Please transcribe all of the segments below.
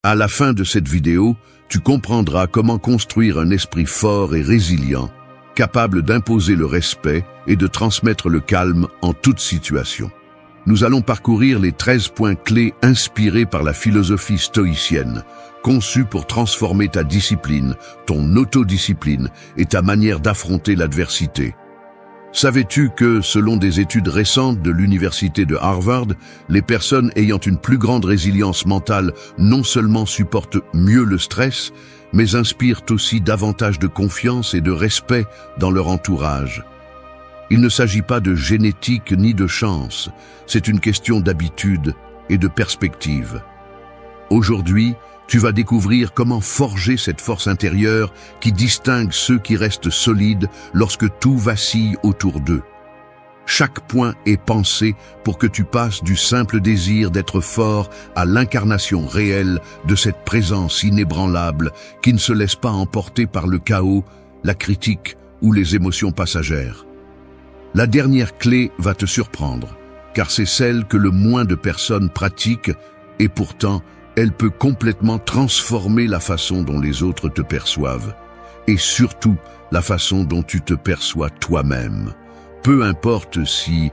À la fin de cette vidéo, tu comprendras comment construire un esprit fort et résilient, capable d'imposer le respect et de transmettre le calme en toute situation. Nous allons parcourir les 13 points clés inspirés par la philosophie stoïcienne, conçue pour transformer ta discipline, ton autodiscipline et ta manière d'affronter l'adversité. Savais-tu que, selon des études récentes de l'université de Harvard, les personnes ayant une plus grande résilience mentale non seulement supportent mieux le stress, mais inspirent aussi davantage de confiance et de respect dans leur entourage? Il ne s'agit pas de génétique ni de chance, c'est une question d'habitude et de perspective. Aujourd'hui, tu vas découvrir comment forger cette force intérieure qui distingue ceux qui restent solides lorsque tout vacille autour d'eux. Chaque point est pensé pour que tu passes du simple désir d'être fort à l'incarnation réelle de cette présence inébranlable qui ne se laisse pas emporter par le chaos, la critique ou les émotions passagères. La dernière clé va te surprendre, car c'est celle que le moins de personnes pratiquent et pourtant, elle peut complètement transformer la façon dont les autres te perçoivent et surtout la façon dont tu te perçois toi-même. Peu importe si,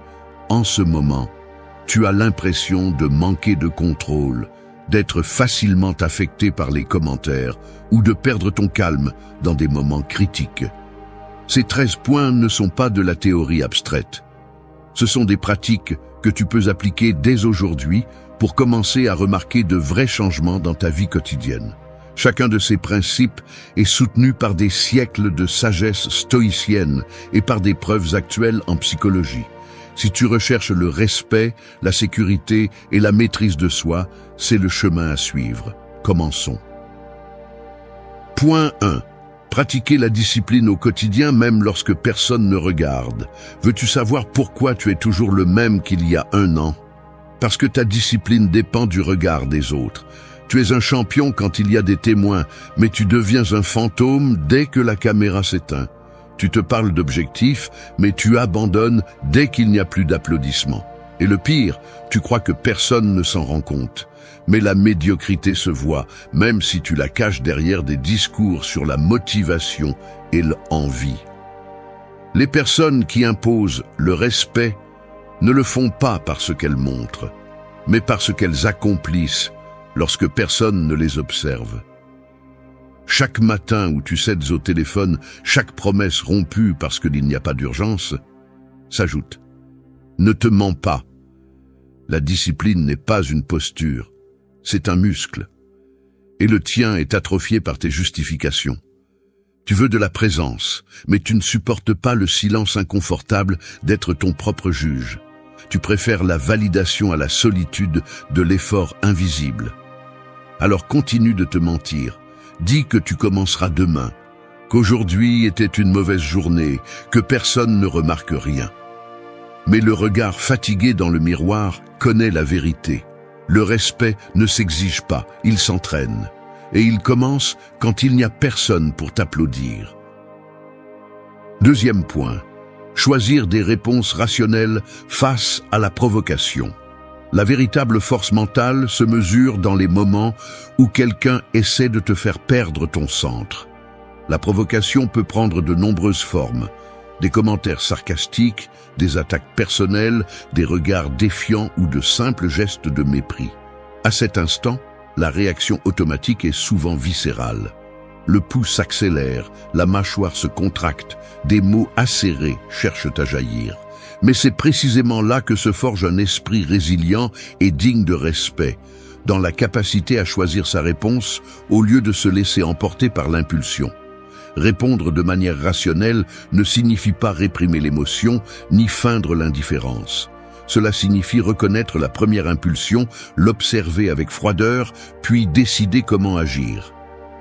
en ce moment, tu as l'impression de manquer de contrôle, d'être facilement affecté par les commentaires ou de perdre ton calme dans des moments critiques. Ces 13 points ne sont pas de la théorie abstraite. Ce sont des pratiques que tu peux appliquer dès aujourd'hui pour commencer à remarquer de vrais changements dans ta vie quotidienne. Chacun de ces principes est soutenu par des siècles de sagesse stoïcienne et par des preuves actuelles en psychologie. Si tu recherches le respect, la sécurité et la maîtrise de soi, c'est le chemin à suivre. Commençons. Point 1. Pratiquer la discipline au quotidien même lorsque personne ne regarde. Veux-tu savoir pourquoi tu es toujours le même qu'il y a un an? Parce que ta discipline dépend du regard des autres. Tu es un champion quand il y a des témoins, mais tu deviens un fantôme dès que la caméra s'éteint. Tu te parles d'objectifs, mais tu abandonnes dès qu'il n'y a plus d'applaudissements. Et le pire, tu crois que personne ne s'en rend compte. Mais la médiocrité se voit, même si tu la caches derrière des discours sur la motivation et l'envie. Les personnes qui imposent le respect ne le font pas par ce qu'elles montrent, mais par ce qu'elles accomplissent lorsque personne ne les observe. Chaque matin où tu cèdes au téléphone, chaque promesse rompue parce qu'il n'y a pas d'urgence, s'ajoute. Ne te mens pas. La discipline n'est pas une posture, c'est un muscle. Et le tien est atrophié par tes justifications. Tu veux de la présence, mais tu ne supportes pas le silence inconfortable d'être ton propre juge. Tu préfères la validation à la solitude de l'effort invisible. Alors continue de te mentir. Dis que tu commenceras demain, qu'aujourd'hui était une mauvaise journée, que personne ne remarque rien. Mais le regard fatigué dans le miroir connaît la vérité. Le respect ne s'exige pas, il s'entraîne. Et il commence quand il n'y a personne pour t'applaudir. Deuxième point. Choisir des réponses rationnelles face à la provocation. La véritable force mentale se mesure dans les moments où quelqu'un essaie de te faire perdre ton centre. La provocation peut prendre de nombreuses formes. Des commentaires sarcastiques, des attaques personnelles, des regards défiants ou de simples gestes de mépris. À cet instant, la réaction automatique est souvent viscérale. Le pouls s'accélère, la mâchoire se contracte, des mots acérés cherchent à jaillir. Mais c'est précisément là que se forge un esprit résilient et digne de respect, dans la capacité à choisir sa réponse au lieu de se laisser emporter par l'impulsion. Répondre de manière rationnelle ne signifie pas réprimer l'émotion ni feindre l'indifférence. Cela signifie reconnaître la première impulsion, l'observer avec froideur, puis décider comment agir.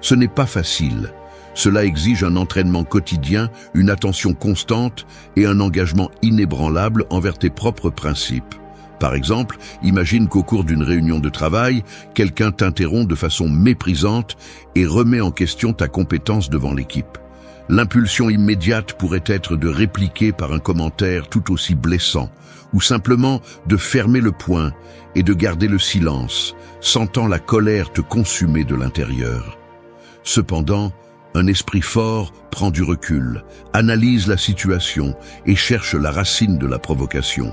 Ce n'est pas facile. Cela exige un entraînement quotidien, une attention constante et un engagement inébranlable envers tes propres principes. Par exemple, imagine qu'au cours d'une réunion de travail, quelqu'un t'interrompt de façon méprisante et remet en question ta compétence devant l'équipe. L'impulsion immédiate pourrait être de répliquer par un commentaire tout aussi blessant, ou simplement de fermer le poing et de garder le silence, sentant la colère te consumer de l'intérieur. Cependant, un esprit fort prend du recul, analyse la situation et cherche la racine de la provocation.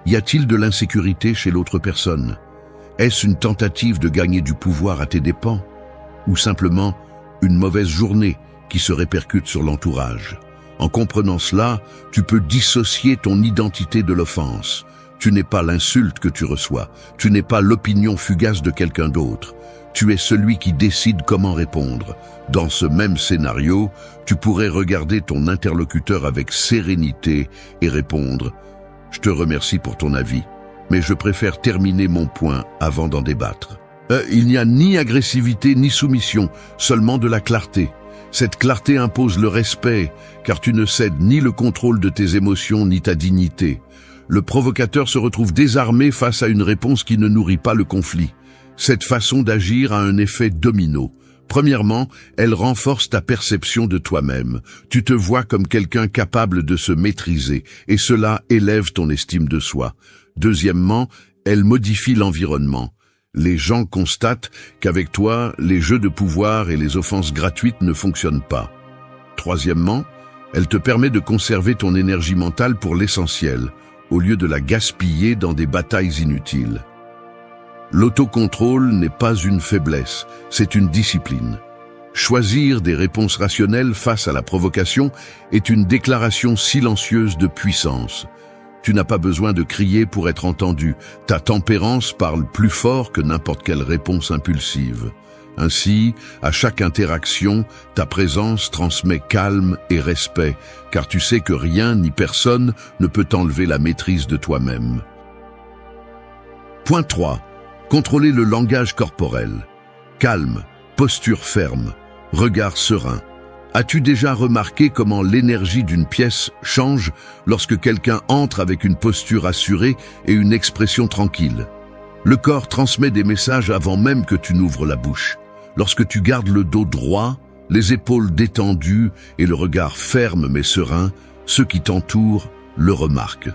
Y a-t-il de l'insécurité chez l'autre personne? Est-ce une tentative de gagner du pouvoir à tes dépens? Ou simplement une mauvaise journée qui se répercute sur l'entourage? En comprenant cela, tu peux dissocier ton identité de l'offense. Tu n'es pas l'insulte que tu reçois, tu n'es pas l'opinion fugace de quelqu'un d'autre. Tu es celui qui décide comment répondre. Dans ce même scénario, tu pourrais regarder ton interlocuteur avec sérénité et répondre « Je te remercie pour ton avis, mais je préfère terminer mon point avant d'en débattre. » Il n'y a ni agressivité ni soumission, seulement de la clarté. Cette clarté impose le respect, car tu ne cèdes ni le contrôle de tes émotions ni ta dignité. Le provocateur se retrouve désarmé face à une réponse qui ne nourrit pas le conflit. Cette façon d'agir a un effet domino. Premièrement, elle renforce ta perception de toi-même. Tu te vois comme quelqu'un capable de se maîtriser, et cela élève ton estime de soi. Deuxièmement, elle modifie l'environnement. Les gens constatent qu'avec toi, les jeux de pouvoir et les offenses gratuites ne fonctionnent pas. Troisièmement, elle te permet de conserver ton énergie mentale pour l'essentiel, au lieu de la gaspiller dans des batailles inutiles. L'autocontrôle n'est pas une faiblesse, c'est une discipline. Choisir des réponses rationnelles face à la provocation est une déclaration silencieuse de puissance. Tu n'as pas besoin de crier pour être entendu. Ta tempérance parle plus fort que n'importe quelle réponse impulsive. Ainsi, à chaque interaction, ta présence transmet calme et respect, car tu sais que rien ni personne ne peut t'enlever la maîtrise de toi-même. Point 3. Contrôler le langage corporel. Calme, posture ferme, regard serein. As-tu déjà remarqué comment l'énergie d'une pièce change lorsque quelqu'un entre avec une posture assurée et une expression tranquille? Le corps transmet des messages avant même que tu n'ouvres la bouche. Lorsque tu gardes le dos droit, les épaules détendues et le regard ferme mais serein, ceux qui t'entourent le remarquent.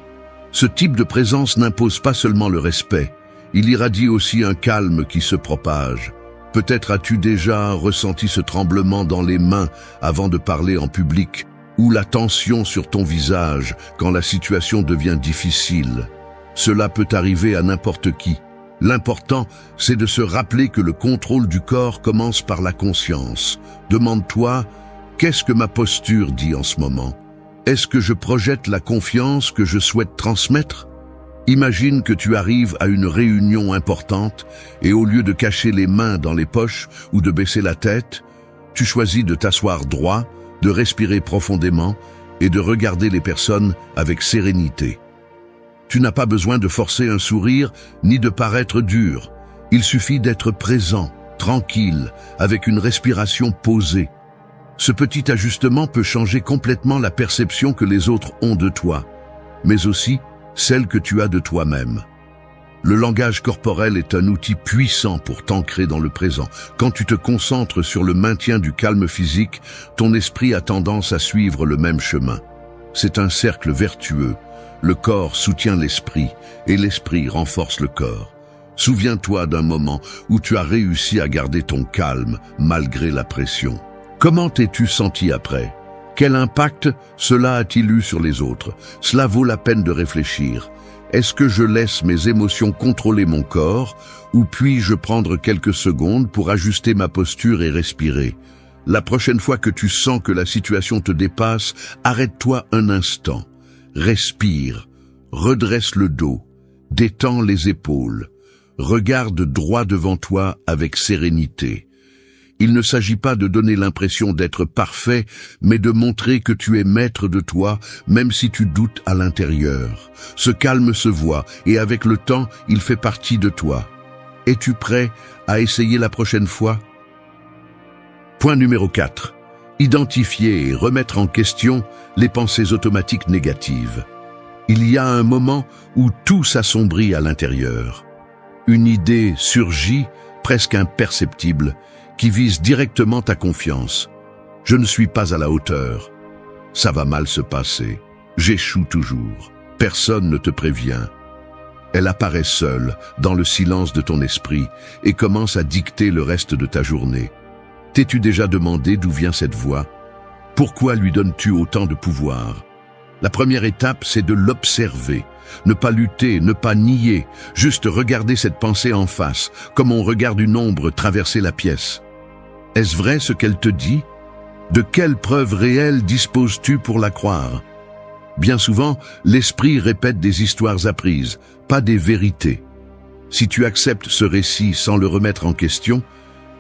Ce type de présence n'impose pas seulement le respect, il irradie aussi un calme qui se propage. Peut-être as-tu déjà ressenti ce tremblement dans les mains avant de parler en public, ou la tension sur ton visage quand la situation devient difficile. Cela peut arriver à n'importe qui. L'important, c'est de se rappeler que le contrôle du corps commence par la conscience. Demande-toi, qu'est-ce que ma posture dit en ce moment? Est-ce que je projette la confiance que je souhaite transmettre? Imagine que tu arrives à une réunion importante et au lieu de cacher les mains dans les poches ou de baisser la tête, tu choisis de t'asseoir droit, de respirer profondément et de regarder les personnes avec sérénité. Tu n'as pas besoin de forcer un sourire ni de paraître dur. Il suffit d'être présent, tranquille, avec une respiration posée. Ce petit ajustement peut changer complètement la perception que les autres ont de toi, mais aussi celle que tu as de toi-même. Le langage corporel est un outil puissant pour t'ancrer dans le présent. Quand tu te concentres sur le maintien du calme physique, ton esprit a tendance à suivre le même chemin. C'est un cercle vertueux. Le corps soutient l'esprit et l'esprit renforce le corps. Souviens-toi d'un moment où tu as réussi à garder ton calme malgré la pression. Comment t'es-tu senti après? Quel impact cela a-t-il eu sur les autres? Cela vaut la peine de réfléchir. Est-ce que je laisse mes émotions contrôler mon corps ou puis-je prendre quelques secondes pour ajuster ma posture et respirer? La prochaine fois que tu sens que la situation te dépasse, arrête-toi un instant. Respire, redresse le dos, détends les épaules. Regarde droit devant toi avec sérénité. Il ne s'agit pas de donner l'impression d'être parfait, mais de montrer que tu es maître de toi, même si tu doutes à l'intérieur. Ce calme se voit, et avec le temps, il fait partie de toi. Es-tu prêt à essayer la prochaine fois? Point numéro 4. Identifier et remettre en question les pensées automatiques négatives. Il y a un moment où tout s'assombrit à l'intérieur. Une idée surgit, presque imperceptible, qui vise directement ta confiance. Je ne suis pas à la hauteur. Ça va mal se passer. J'échoue toujours. Personne ne te prévient. Elle apparaît seule, dans le silence de ton esprit, et commence à dicter le reste de ta journée. T'es-tu déjà demandé d'où vient cette voix? Pourquoi lui donnes-tu autant de pouvoir? La première étape, c'est de l'observer. Ne pas lutter, ne pas nier, juste regarder cette pensée en face, comme on regarde une ombre traverser la pièce. Est-ce vrai ce qu'elle te dit? De quelles preuves réelles disposes-tu pour la croire? Bien souvent, l'esprit répète des histoires apprises, pas des vérités. Si tu acceptes ce récit sans le remettre en question,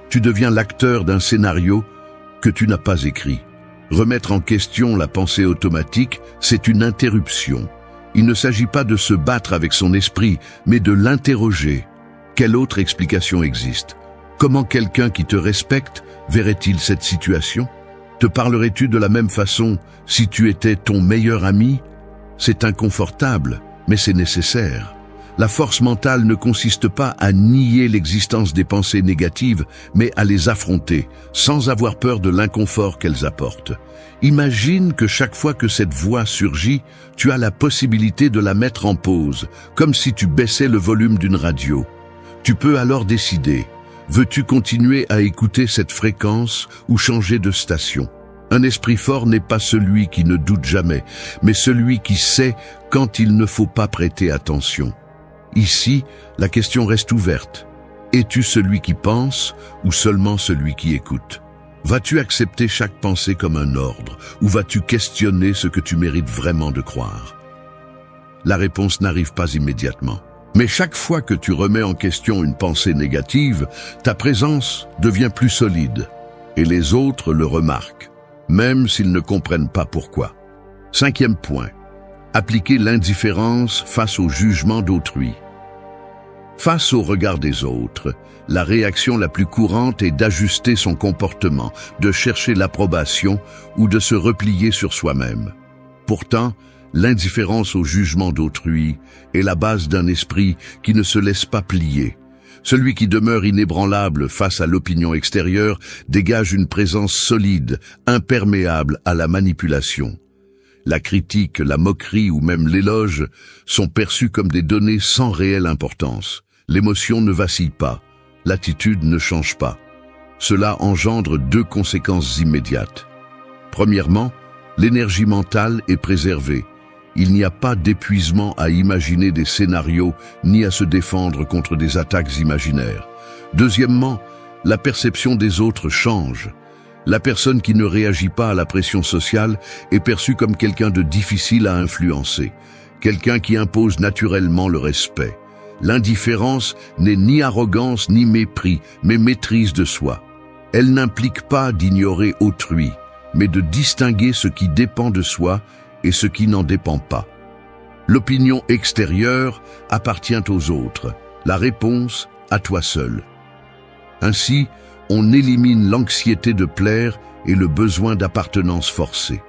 tu deviens l'acteur d'un scénario que tu n'as pas écrit. Remettre en question la pensée automatique, c'est une interruption. Il ne s'agit pas de se battre avec son esprit, mais de l'interroger. Quelle autre explication existe? Comment quelqu'un qui te respecte verrait-il cette situation? Te parlerais-tu de la même façon si tu étais ton meilleur ami? C'est inconfortable, mais c'est nécessaire. La force mentale ne consiste pas à nier l'existence des pensées négatives, mais à les affronter, sans avoir peur de l'inconfort qu'elles apportent. Imagine que chaque fois que cette voix surgit, tu as la possibilité de la mettre en pause, comme si tu baissais le volume d'une radio. Tu peux alors décider. Veux-tu continuer à écouter cette fréquence ou changer de station? Un esprit fort n'est pas celui qui ne doute jamais, mais celui qui sait quand il ne faut pas prêter attention. Ici, la question reste ouverte. Es-tu celui qui pense ou seulement celui qui écoute? Vas-tu accepter chaque pensée comme un ordre ou vas-tu questionner ce que tu mérites vraiment de croire? La réponse n'arrive pas immédiatement. Mais chaque fois que tu remets en question une pensée négative, ta présence devient plus solide. Et les autres le remarquent, même s'ils ne comprennent pas pourquoi. 5e point. Appliquer l'indifférence face au jugement d'autrui. Face au regard des autres, la réaction la plus courante est d'ajuster son comportement, de chercher l'approbation ou de se replier sur soi-même. Pourtant, l'indifférence au jugement d'autrui est la base d'un esprit qui ne se laisse pas plier. Celui qui demeure inébranlable face à l'opinion extérieure dégage une présence solide, imperméable à la manipulation. La critique, la moquerie ou même l'éloge sont perçus comme des données sans réelle importance. L'émotion ne vacille pas, l'attitude ne change pas. Cela engendre 2 conséquences immédiates. Premièrement, l'énergie mentale est préservée. Il n'y a pas d'épuisement à imaginer des scénarios ni à se défendre contre des attaques imaginaires. Deuxièmement, la perception des autres change. La personne qui ne réagit pas à la pression sociale est perçue comme quelqu'un de difficile à influencer, quelqu'un qui impose naturellement le respect. L'indifférence n'est ni arrogance ni mépris, mais maîtrise de soi. Elle n'implique pas d'ignorer autrui, mais de distinguer ce qui dépend de soi et ce qui n'en dépend pas. L'opinion extérieure appartient aux autres, la réponse à toi seul. Ainsi, on élimine l'anxiété de plaire et le besoin d'appartenance forcée.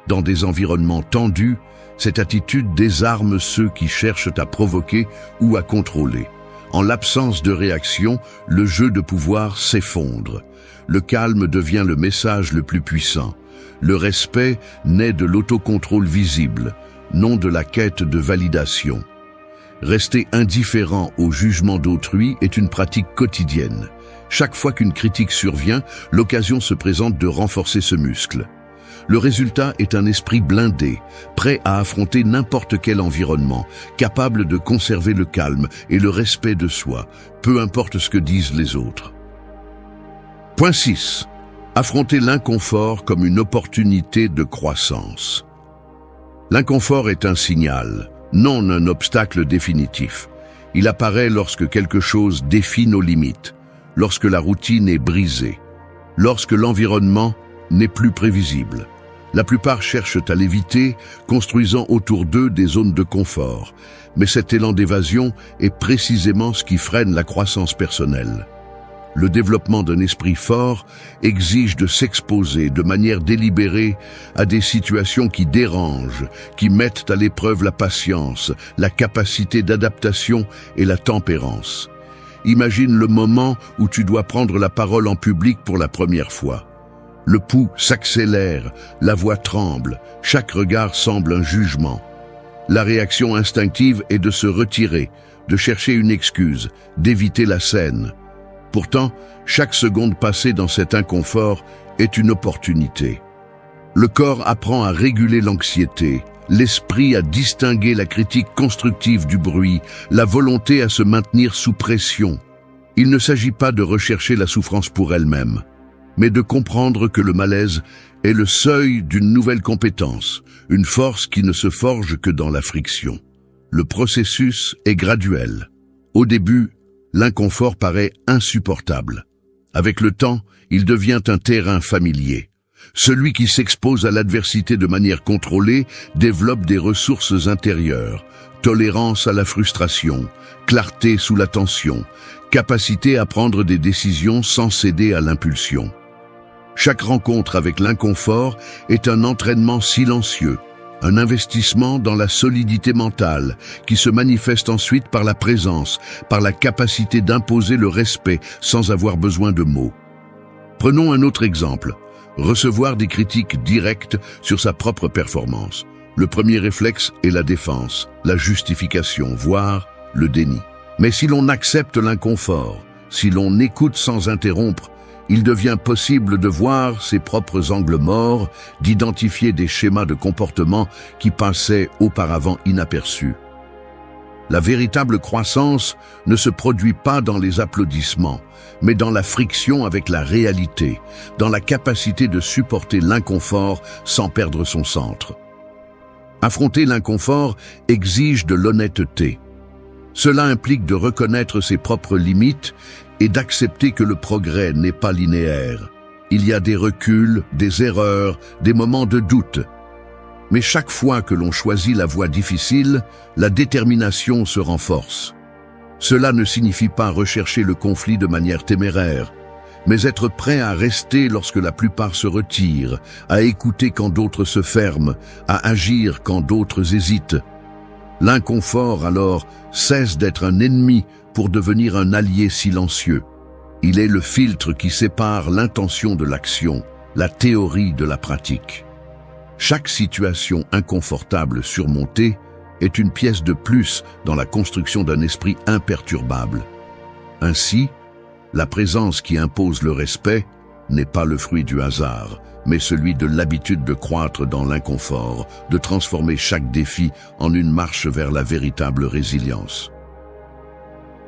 Dans des environnements tendus, cette attitude désarme ceux qui cherchent à provoquer ou à contrôler. En l'absence de réaction, le jeu de pouvoir s'effondre. Le calme devient le message le plus puissant. Le respect naît de l'autocontrôle visible, non de la quête de validation. Rester indifférent au jugement d'autrui est une pratique quotidienne. Chaque fois qu'une critique survient, l'occasion se présente de renforcer ce muscle. Le résultat est un esprit blindé, prêt à affronter n'importe quel environnement, capable de conserver le calme et le respect de soi, peu importe ce que disent les autres. Point 6. Affronter l'inconfort comme une opportunité de croissance. L'inconfort est un signal, non un obstacle définitif. Il apparaît lorsque quelque chose défie nos limites, lorsque la routine est brisée, lorsque l'environnement n'est plus prévisible. La plupart cherchent à l'éviter, construisant autour d'eux des zones de confort. Mais cet élan d'évasion est précisément ce qui freine la croissance personnelle. Le développement d'un esprit fort exige de s'exposer de manière délibérée à des situations qui dérangent, qui mettent à l'épreuve la patience, la capacité d'adaptation et la tempérance. Imagine le moment où tu dois prendre la parole en public pour la première fois. Le pouls s'accélère, la voix tremble, chaque regard semble un jugement. La réaction instinctive est de se retirer, de chercher une excuse, d'éviter la scène. Pourtant, chaque seconde passée dans cet inconfort est une opportunité. Le corps apprend à réguler l'anxiété, l'esprit à distinguer la critique constructive du bruit, la volonté à se maintenir sous pression. Il ne s'agit pas de rechercher la souffrance pour elle-même, mais de comprendre que le malaise est le seuil d'une nouvelle compétence, une force qui ne se forge que dans la friction. Le processus est graduel. Au début, l'inconfort paraît insupportable. Avec le temps, il devient un terrain familier. Celui qui s'expose à l'adversité de manière contrôlée développe des ressources intérieures, tolérance à la frustration, clarté sous la tension, capacité à prendre des décisions sans céder à l'impulsion. Chaque rencontre avec l'inconfort est un entraînement silencieux, un investissement dans la solidité mentale qui se manifeste ensuite par la présence, par la capacité d'imposer le respect sans avoir besoin de mots. Prenons un autre exemple, recevoir des critiques directes sur sa propre performance. Le premier réflexe est la défense, la justification, voire le déni. Mais si l'on accepte l'inconfort, si l'on écoute sans interrompre, il devient possible de voir ses propres angles morts, d'identifier des schémas de comportement qui passaient auparavant inaperçus. La véritable croissance ne se produit pas dans les applaudissements, mais dans la friction avec la réalité, dans la capacité de supporter l'inconfort sans perdre son centre. Affronter l'inconfort exige de l'honnêteté. Cela implique de reconnaître ses propres limites et d'accepter que le progrès n'est pas linéaire. Il y a des reculs, des erreurs, des moments de doute. Mais chaque fois que l'on choisit la voie difficile, la détermination se renforce. Cela ne signifie pas rechercher le conflit de manière téméraire, mais être prêt à rester lorsque la plupart se retirent, à écouter quand d'autres se ferment, à agir quand d'autres hésitent. L'inconfort, alors, cesse d'être un ennemi pour devenir un allié silencieux. Il est le filtre qui sépare l'intention de l'action, la théorie de la pratique. Chaque situation inconfortable surmontée est une pièce de plus dans la construction d'un esprit imperturbable. Ainsi, la présence qui impose le respect n'est pas le fruit du hasard, mais celui de l'habitude de croître dans l'inconfort, de transformer chaque défi en une marche vers la véritable résilience.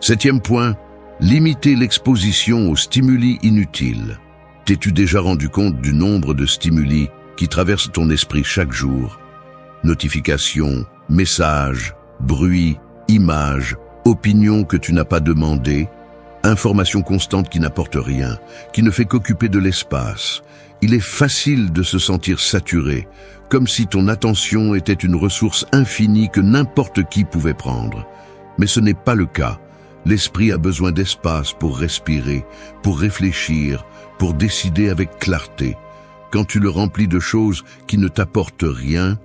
7e point, limiter l'exposition aux stimuli inutiles. T'es-tu déjà rendu compte du nombre de stimuli qui traversent ton esprit chaque jour? Notifications, messages, bruits, images, opinions que tu n'as pas demandées, informations constantes qui n'apportent rien, qui ne fait qu'occuper de l'espace. Il est facile de se sentir saturé, comme si ton attention était une ressource infinie que n'importe qui pouvait prendre. Mais ce n'est pas le cas. L'esprit a besoin d'espace pour respirer, pour réfléchir, pour décider avec clarté. Quand tu le remplis de choses qui ne t'apportent rien,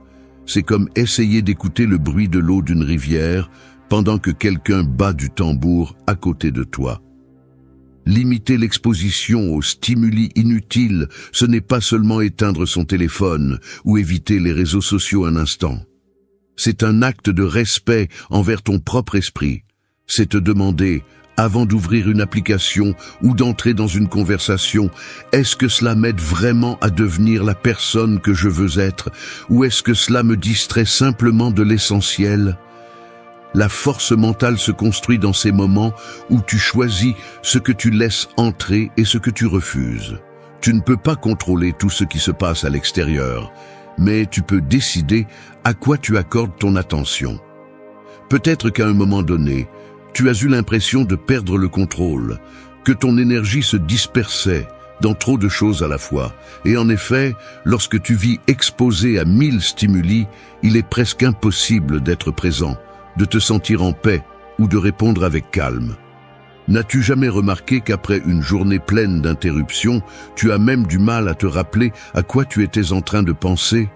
c'est comme essayer d'écouter le bruit de l'eau d'une rivière pendant que quelqu'un bat du tambour à côté de toi. Limiter l'exposition aux stimuli inutiles, ce n'est pas seulement éteindre son téléphone ou éviter les réseaux sociaux un instant. C'est un acte de respect envers ton propre esprit. C'est te demander, avant d'ouvrir une application ou d'entrer dans une conversation, est-ce que cela m'aide vraiment à devenir la personne que je veux être, ou est-ce que cela me distrait simplement de l'essentiel ? La force mentale se construit dans ces moments où tu choisis ce que tu laisses entrer et ce que tu refuses. Tu ne peux pas contrôler tout ce qui se passe à l'extérieur, mais tu peux décider à quoi tu accordes ton attention. Peut-être qu'à un moment donné, tu as eu l'impression de perdre le contrôle, que ton énergie se dispersait dans trop de choses à la fois. Et en effet, lorsque tu vis exposé à 1000 stimuli, il est presque impossible d'être présent, de te sentir en paix ou de répondre avec calme. N'as-tu jamais remarqué qu'après une journée pleine d'interruptions, tu as même du mal à te rappeler à quoi tu étais en train de penser ?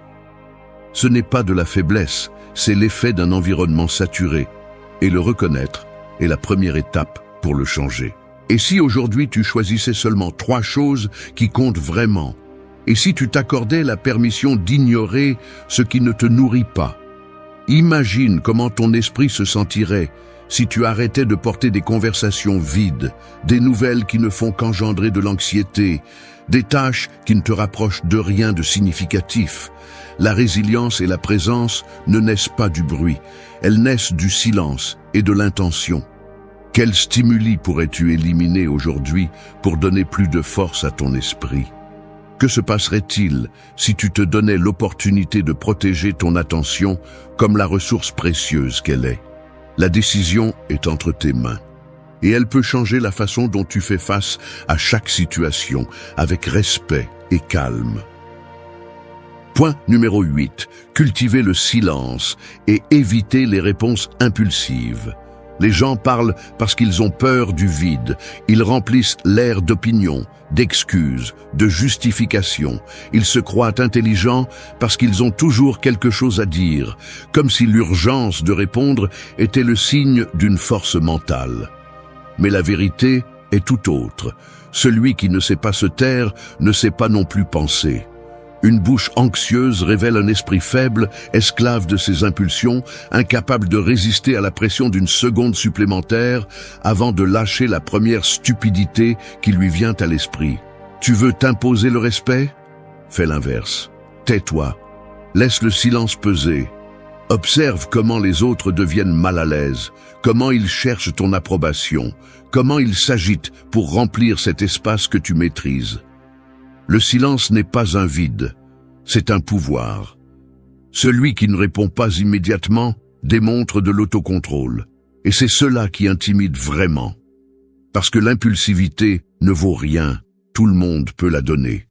Ce n'est pas de la faiblesse, c'est l'effet d'un environnement saturé. Et le reconnaître est la première étape pour le changer. Et si aujourd'hui tu choisissais seulement 3 choses qui comptent vraiment, Et si tu t'accordais la permission d'ignorer ce qui ne te nourrit pas? Imagine comment ton esprit se sentirait si tu arrêtais de porter des conversations vides, des nouvelles qui ne font qu'engendrer de l'anxiété, des tâches qui ne te rapprochent de rien de significatif. La résilience et la présence ne naissent pas du bruit, elles naissent du silence et de l'intention. Quels stimuli pourrais-tu éliminer aujourd'hui pour donner plus de force à ton esprit? Que se passerait-il si tu te donnais l'opportunité de protéger ton attention comme la ressource précieuse qu'elle est? La décision est entre tes mains. Et elle peut changer la façon dont tu fais face à chaque situation, avec respect et calme. Point numéro 8. Cultiver le silence et éviter les réponses impulsives. Les gens parlent parce qu'ils ont peur du vide. Ils remplissent l'air d'opinions, d'excuses, de justifications. Ils se croient intelligents parce qu'ils ont toujours quelque chose à dire, comme si l'urgence de répondre était le signe d'une force mentale. Mais la vérité est tout autre. Celui qui ne sait pas se taire ne sait pas non plus penser. Une bouche anxieuse révèle un esprit faible, esclave de ses impulsions, incapable de résister à la pression d'une seconde supplémentaire avant de lâcher la première stupidité qui lui vient à l'esprit. Tu veux t'imposer le respect? Fais l'inverse. Tais-toi. Laisse le silence peser. Observe comment les autres deviennent mal à l'aise, comment ils cherchent ton approbation, comment ils s'agitent pour remplir cet espace que tu maîtrises. Le silence n'est pas un vide, c'est un pouvoir. Celui qui ne répond pas immédiatement démontre de l'autocontrôle, et c'est cela qui intimide vraiment. Parce que l'impulsivité ne vaut rien, tout le monde peut la donner.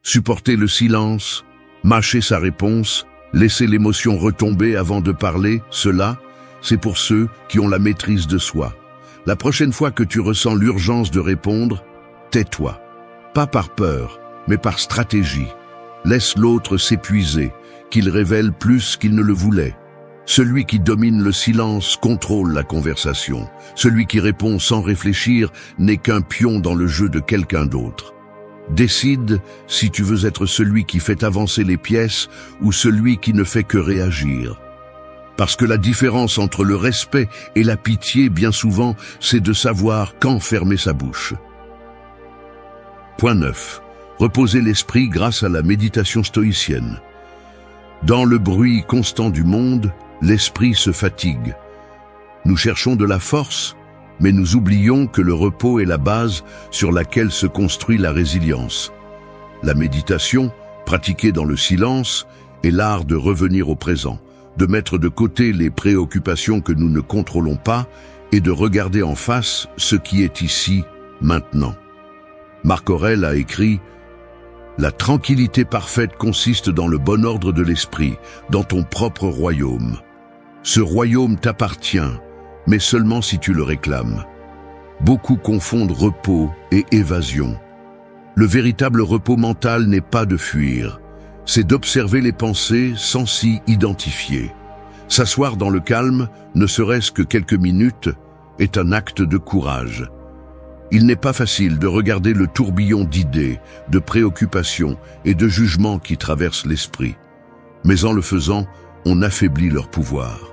Supporter le silence, mâcher sa réponse, laisser l'émotion retomber avant de parler, cela, c'est pour ceux qui ont la maîtrise de soi. La prochaine fois que tu ressens l'urgence de répondre, tais-toi. Pas par peur, mais par stratégie. Laisse l'autre s'épuiser, qu'il révèle plus qu'il ne le voulait. Celui qui domine le silence contrôle la conversation. Celui qui répond sans réfléchir n'est qu'un pion dans le jeu de quelqu'un d'autre. Décide si tu veux être celui qui fait avancer les pièces ou celui qui ne fait que réagir. Parce que la différence entre le respect et la pitié, bien souvent, c'est de savoir quand fermer sa bouche. Point 9. Reposer l'esprit grâce à la méditation stoïcienne. Dans le bruit constant du monde, l'esprit se fatigue. Nous cherchons de la force, mais nous oublions que le repos est la base sur laquelle se construit la résilience. La méditation, pratiquée dans le silence, est l'art de revenir au présent, de mettre de côté les préoccupations que nous ne contrôlons pas et de regarder en face ce qui est ici, maintenant. Marc Aurèle a écrit « La tranquillité parfaite consiste dans le bon ordre de l'esprit, dans ton propre royaume. Ce royaume t'appartient, mais seulement si tu le réclames. » Beaucoup confondent repos et évasion. Le véritable repos mental n'est pas de fuir, c'est d'observer les pensées sans s'y identifier. S'asseoir dans le calme, ne serait-ce que quelques minutes, est un acte de courage. Il n'est pas facile de regarder le tourbillon d'idées, de préoccupations et de jugements qui traversent l'esprit. Mais en le faisant, on affaiblit leur pouvoir.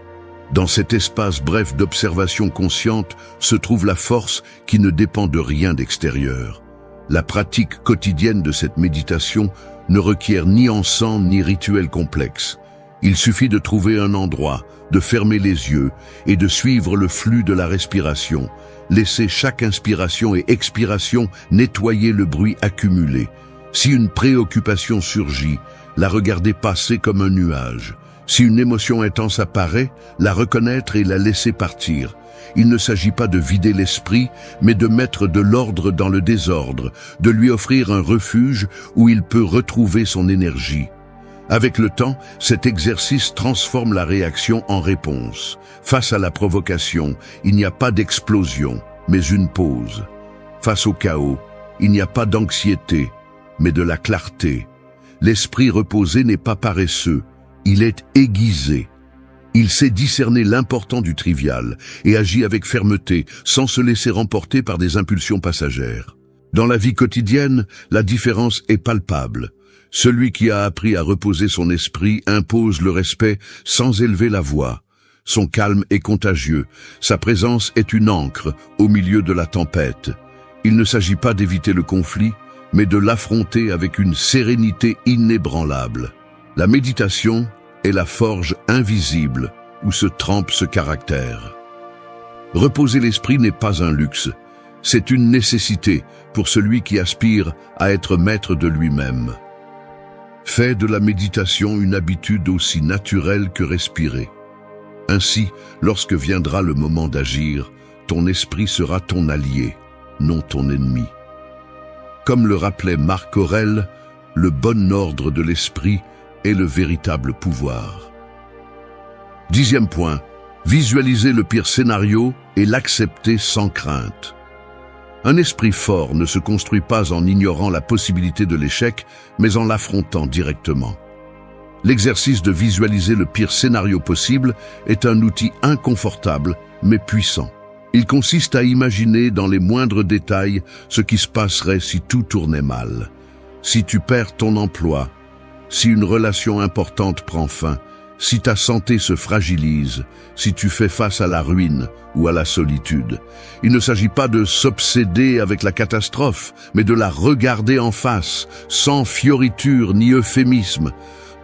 Dans cet espace bref d'observation consciente se trouve la force qui ne dépend de rien d'extérieur. La pratique quotidienne de cette méditation ne requiert ni encens ni rituel complexe. Il suffit de trouver un endroit, de fermer les yeux et de suivre le flux de la respiration. Laissez chaque inspiration et expiration nettoyer le bruit accumulé. Si une préoccupation surgit, la regarder passer comme un nuage. Si une émotion intense apparaît, la reconnaître et la laisser partir. Il ne s'agit pas de vider l'esprit, mais de mettre de l'ordre dans le désordre, de lui offrir un refuge où il peut retrouver son énergie. Avec le temps, cet exercice transforme la réaction en réponse. Face à la provocation, il n'y a pas d'explosion, mais une pause. Face au chaos, il n'y a pas d'anxiété, mais de la clarté. L'esprit reposé n'est pas paresseux, il est aiguisé. Il sait discerner l'important du trivial et agit avec fermeté, sans se laisser remporter par des impulsions passagères. Dans la vie quotidienne, la différence est palpable. Celui qui a appris à reposer son esprit impose le respect sans élever la voix. Son calme est contagieux, sa présence est une ancre au milieu de la tempête. Il ne s'agit pas d'éviter le conflit, mais de l'affronter avec une sérénité inébranlable. La méditation est la forge invisible où se trempe ce caractère. Reposer l'esprit n'est pas un luxe, c'est une nécessité pour celui qui aspire à être maître de lui-même. Fais de la méditation une habitude aussi naturelle que respirer. Ainsi, lorsque viendra le moment d'agir, ton esprit sera ton allié, non ton ennemi. Comme le rappelait Marc Aurèle, le bon ordre de l'esprit est le véritable pouvoir. 10e point, visualiser le pire scénario et l'accepter sans crainte. Un esprit fort ne se construit pas en ignorant la possibilité de l'échec, mais en l'affrontant directement. L'exercice de visualiser le pire scénario possible est un outil inconfortable, mais puissant. Il consiste à imaginer dans les moindres détails ce qui se passerait si tout tournait mal. Si tu perds ton emploi, si une relation importante prend fin, si ta santé se fragilise, si tu fais face à la ruine ou à la solitude. Il ne s'agit pas de s'obséder avec la catastrophe, mais de la regarder en face, sans fioriture ni euphémisme.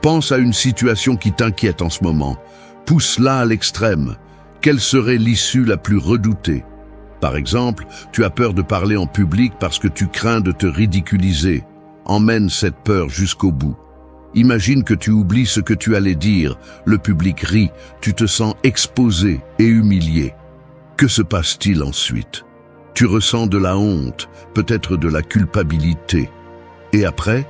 Pense à une situation qui t'inquiète en ce moment. Pousse-la à l'extrême. Quelle serait l'issue la plus redoutée? Par exemple, tu as peur de parler en public parce que tu crains de te ridiculiser. Emmène cette peur jusqu'au bout. Imagine que tu oublies ce que tu allais dire, le public rit, tu te sens exposé et humilié. Que se passe-t-il ensuite? Tu ressens de la honte, peut-être de la culpabilité. Et après?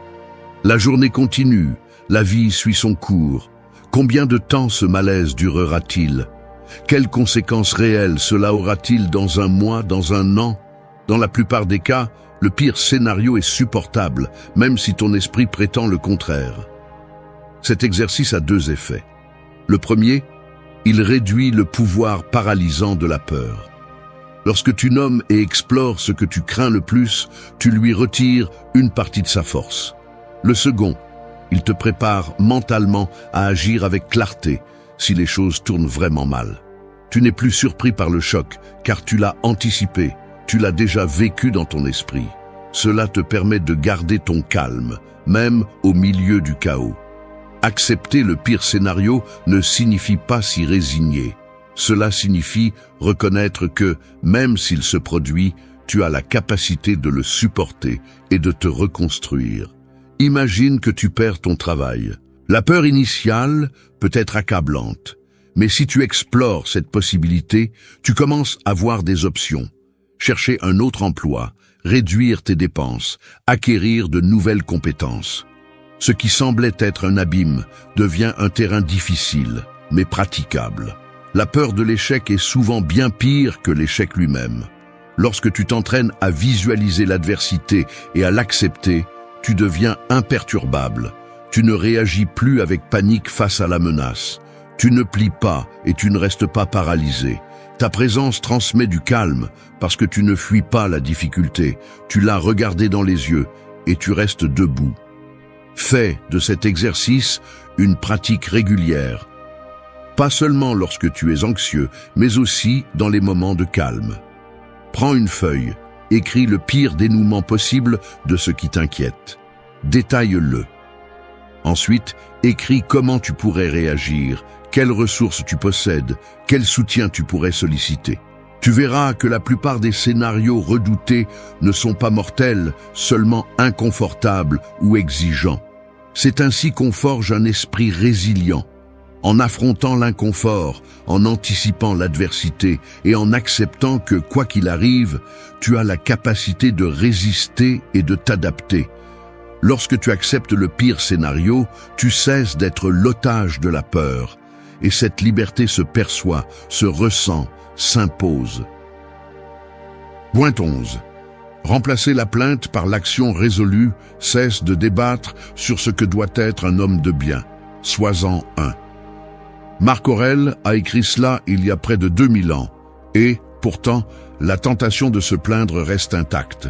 La journée continue, la vie suit son cours. Combien de temps ce malaise durera-t-il? Quelles conséquences réelles cela aura-t-il dans un mois, dans un an? Dans la plupart des cas, le pire scénario est supportable, même si ton esprit prétend le contraire. Cet exercice a deux effets. Le premier, il réduit le pouvoir paralysant de la peur. Lorsque tu nommes et explores ce que tu crains le plus, tu lui retires une partie de sa force. Le second, il te prépare mentalement à agir avec clarté si les choses tournent vraiment mal. Tu n'es plus surpris par le choc, car tu l'as anticipé, tu l'as déjà vécu dans ton esprit. Cela te permet de garder ton calme, même au milieu du chaos. Accepter le pire scénario ne signifie pas s'y résigner. Cela signifie reconnaître que, même s'il se produit, tu as la capacité de le supporter et de te reconstruire. Imagine que tu perds ton travail. La peur initiale peut être accablante, mais si tu explores cette possibilité, tu commences à voir des options. Chercher un autre emploi, réduire tes dépenses, acquérir de nouvelles compétences. Ce qui semblait être un abîme devient un terrain difficile, mais praticable. La peur de l'échec est souvent bien pire que l'échec lui-même. Lorsque tu t'entraînes à visualiser l'adversité et à l'accepter, tu deviens imperturbable. Tu ne réagis plus avec panique face à la menace. Tu ne plies pas et tu ne restes pas paralysé. Ta présence transmet du calme parce que tu ne fuis pas la difficulté. Tu l'as regardée dans les yeux et tu restes debout. Fais de cet exercice une pratique régulière. Pas seulement lorsque tu es anxieux, mais aussi dans les moments de calme. Prends une feuille, écris le pire dénouement possible de ce qui t'inquiète. Détaille-le. Ensuite, écris comment tu pourrais réagir, quelles ressources tu possèdes, quel soutien tu pourrais solliciter. Tu verras que la plupart des scénarios redoutés ne sont pas mortels, seulement inconfortables ou exigeants. C'est ainsi qu'on forge un esprit résilient. En affrontant l'inconfort, en anticipant l'adversité et en acceptant que, quoi qu'il arrive, tu as la capacité de résister et de t'adapter. Lorsque tu acceptes le pire scénario, tu cesses d'être l'otage de la peur. Et cette liberté se perçoit, se ressent, s'impose. Point 11. Remplacer la plainte par l'action résolue, cesse de débattre sur ce que doit être un homme de bien. Sois-en un. Marc Aurèle a écrit cela il y a près de 2000 ans, et, pourtant, la tentation de se plaindre reste intacte.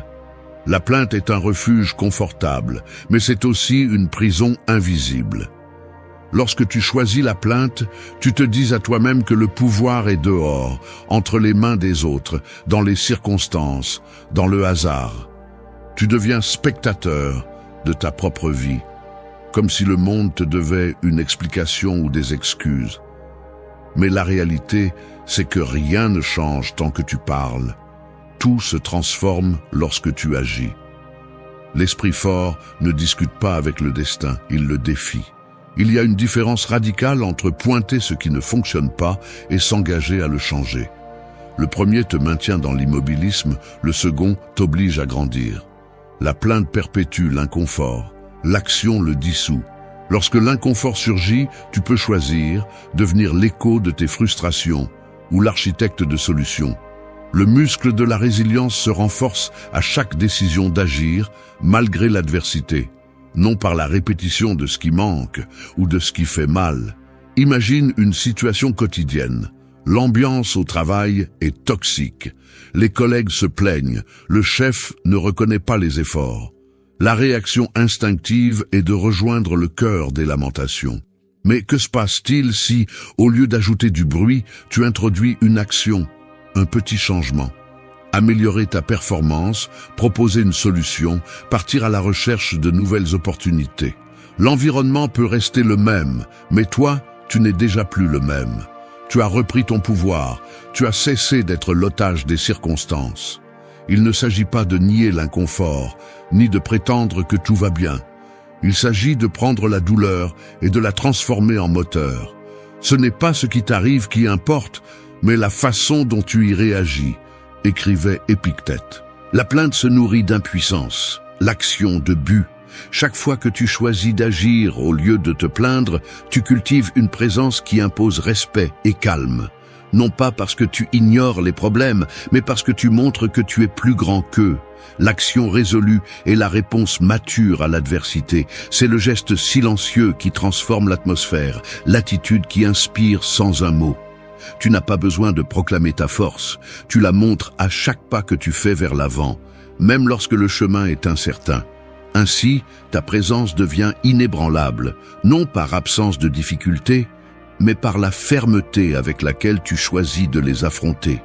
La plainte est un refuge confortable, mais c'est aussi une prison invisible. Lorsque tu choisis la plainte, tu te dis à toi-même que le pouvoir est dehors, entre les mains des autres, dans les circonstances, dans le hasard. Tu deviens spectateur de ta propre vie, comme si le monde te devait une explication ou des excuses. Mais la réalité, c'est que rien ne change tant que tu parles. Tout se transforme lorsque tu agis. L'esprit fort ne discute pas avec le destin, il le défie. Il y a une différence radicale entre pointer ce qui ne fonctionne pas et s'engager à le changer. Le premier te maintient dans l'immobilisme, le second t'oblige à grandir. La plainte perpétue l'inconfort, l'action le dissout. Lorsque l'inconfort surgit, tu peux choisir, devenir l'écho de tes frustrations ou l'architecte de solutions. Le muscle de la résilience se renforce à chaque décision d'agir, malgré l'adversité, non par la répétition de ce qui manque ou de ce qui fait mal. Imagine une situation quotidienne. L'ambiance au travail est toxique. Les collègues se plaignent, le chef ne reconnaît pas les efforts. La réaction instinctive est de rejoindre le cœur des lamentations. Mais que se passe-t-il si, au lieu d'ajouter du bruit, tu introduis une action, un petit changement? Améliorer ta performance, proposer une solution, partir à la recherche de nouvelles opportunités. L'environnement peut rester le même, mais toi, tu n'es déjà plus le même. Tu as repris ton pouvoir, tu as cessé d'être l'otage des circonstances. Il ne s'agit pas de nier l'inconfort, ni de prétendre que tout va bien. Il s'agit de prendre la douleur et de la transformer en moteur. Ce n'est pas ce qui t'arrive qui importe, mais la façon dont tu y réagis, écrivait Épictète. La plainte se nourrit d'impuissance, l'action de but. Chaque fois que tu choisis d'agir au lieu de te plaindre, tu cultives une présence qui impose respect et calme. Non pas parce que tu ignores les problèmes, mais parce que tu montres que tu es plus grand qu'eux. L'action résolue est la réponse mature à l'adversité. C'est le geste silencieux qui transforme l'atmosphère, l'attitude qui inspire sans un mot. Tu n'as pas besoin de proclamer ta force, tu la montres à chaque pas que tu fais vers l'avant, même lorsque le chemin est incertain. Ainsi, ta présence devient inébranlable, non par absence de difficultés, mais par la fermeté avec laquelle tu choisis de les affronter.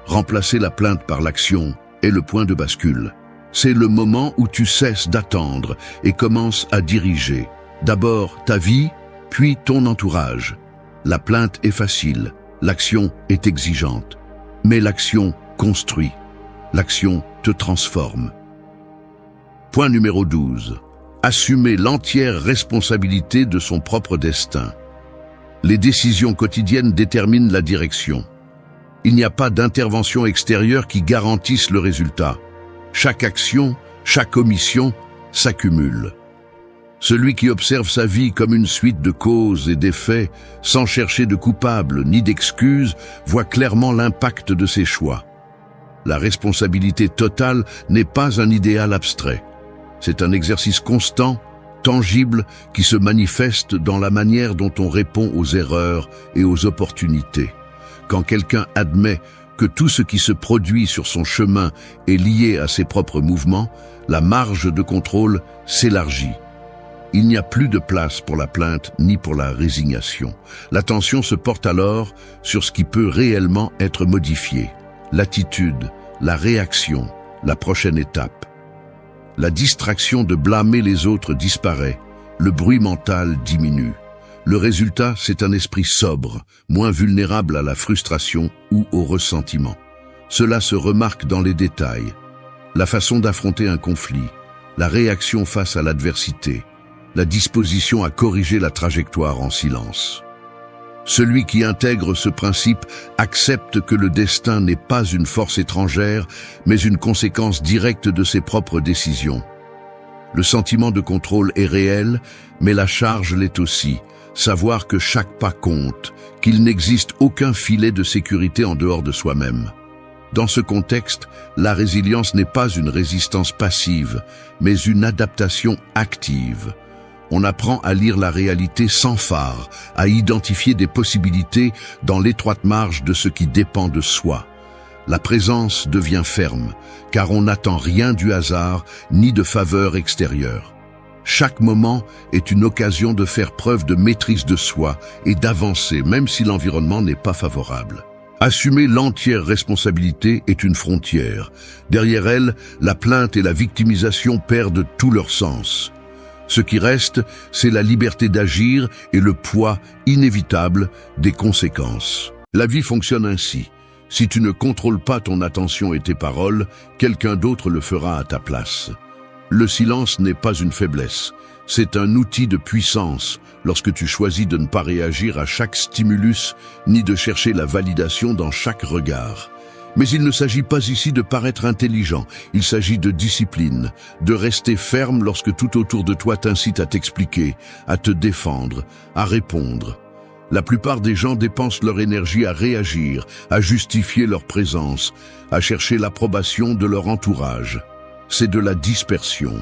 Remplacer la plainte par l'action est le point de bascule. C'est le moment où tu cesses d'attendre et commences à diriger. D'abord ta vie, puis ton entourage. La plainte est facile, l'action est exigeante. Mais l'action construit. L'action te transforme. Point numéro 12. Assumer l'entière responsabilité de son propre destin. Les décisions quotidiennes déterminent la direction. Il n'y a pas d'intervention extérieure qui garantisse le résultat. Chaque action, chaque omission s'accumule. Celui qui observe sa vie comme une suite de causes et d'effets, sans chercher de coupable ni d'excuses, voit clairement l'impact de ses choix. La responsabilité totale n'est pas un idéal abstrait. C'est un exercice constant, tangible, qui se manifeste dans la manière dont on répond aux erreurs et aux opportunités. Quand quelqu'un admet que tout ce qui se produit sur son chemin est lié à ses propres mouvements, la marge de contrôle s'élargit. Il n'y a plus de place pour la plainte ni pour la résignation. L'attention se porte alors sur ce qui peut réellement être modifié. L'attitude, la réaction, la prochaine étape. La distraction de blâmer les autres disparaît, le bruit mental diminue. Le résultat, c'est un esprit sobre, moins vulnérable à la frustration ou au ressentiment. Cela se remarque dans les détails. La façon d'affronter un conflit, la réaction face à l'adversité, la disposition à corriger la trajectoire en silence. Celui qui intègre ce principe accepte que le destin n'est pas une force étrangère, mais une conséquence directe de ses propres décisions. Le sentiment de contrôle est réel, mais la charge l'est aussi. Savoir que chaque pas compte, qu'il n'existe aucun filet de sécurité en dehors de soi-même. Dans ce contexte, la résilience n'est pas une résistance passive, mais une adaptation active. On apprend à lire la réalité sans phare, à identifier des possibilités dans l'étroite marge de ce qui dépend de soi. La présence devient ferme, car on n'attend rien du hasard ni de faveur extérieure. Chaque moment est une occasion de faire preuve de maîtrise de soi et d'avancer, même si l'environnement n'est pas favorable. Assumer l'entière responsabilité est une frontière. Derrière elle, la plainte et la victimisation perdent tout leur sens. Ce qui reste, c'est la liberté d'agir et le poids inévitable des conséquences. La vie fonctionne ainsi. Si tu ne contrôles pas ton attention et tes paroles, quelqu'un d'autre le fera à ta place. Le silence n'est pas une faiblesse, c'est un outil de puissance lorsque tu choisis de ne pas réagir à chaque stimulus ni de chercher la validation dans chaque regard. Mais il ne s'agit pas ici de paraître intelligent, il s'agit de discipline, de rester ferme lorsque tout autour de toi t'incite à t'expliquer, à te défendre, à répondre. La plupart des gens dépensent leur énergie à réagir, à justifier leur présence, à chercher l'approbation de leur entourage. C'est de la dispersion.